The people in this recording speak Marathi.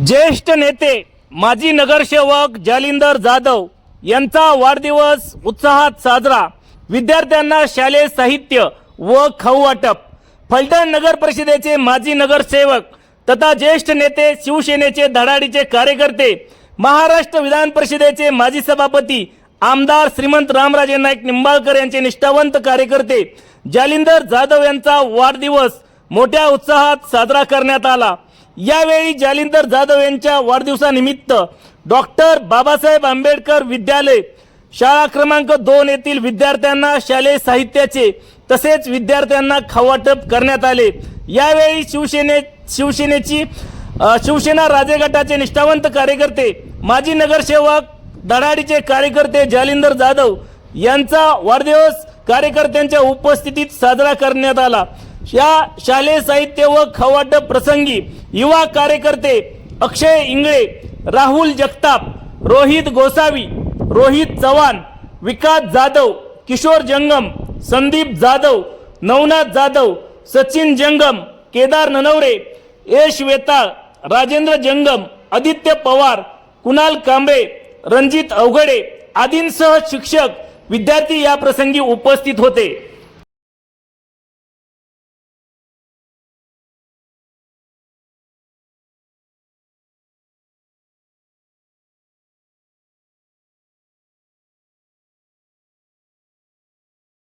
ज्येष्ठ नेते माजी नगरसेवक जालिंदर जाधव यांचा वाढदिवस उत्साहात साजरा। विद्यार्थ्यांना शालेय साहित्य व खाऊ वाटप। फलटण नगर परिषदेचे माजी नगरसेवक तथा ज्येष्ठ नेते, शिवसेनेचे धडाडीचे कार्यकर्ते, महाराष्ट्र विधान परिषदेचे माजी सभापती आमदार श्रीमंत रामराजे नाईक निंबाळकर यांचे निष्ठावंत कार्यकर्ते जालिंदर जाधव यांचा वाढदिवस मोठ्या उत्साहात साजरा करण्यात आला। यावेळी जालिंदर जाधव यांच्या वाढदिवसानिमित्त डॉक्टर बाबासाहेब आंबेडकर विद्यालय शाळा क्रमांक 2 येथील विद्यार्थ्यांना शालेय साहित्याचे तसेच विद्यार्थ्यांना खावाटप करण्यात आले। यावेळी शिवसेना राजे गटाचे निष्ठावंत कार्यकर्ते, माजी नगरसेवक, धडाडीचे कार्यकर्ते जालिंदर जाधव यांचा वाढदिवस कार्यकर्त्यांच्या उपस्थितीत साजरा करण्यात आला। या शालेय साहित्य व खावाटप प्रसंगी युवा कार्यकर्ते अक्षय इंगळे, राहुल जगताप, रोहित गोसावी, रोहित चव्हाण, विकास जाधव, किशोर जंगम, संदीप जाधव, नवनाथ जाधव, सचिन जंगम, केदार ननवरे, यश वेताळ, राजेंद्र जंगम, आदित्य पवार, कुणाल कांबळे, रणजित अवघडे आदींसह शिक्षक, विद्यार्थी या प्रसंगी उपस्थित होते।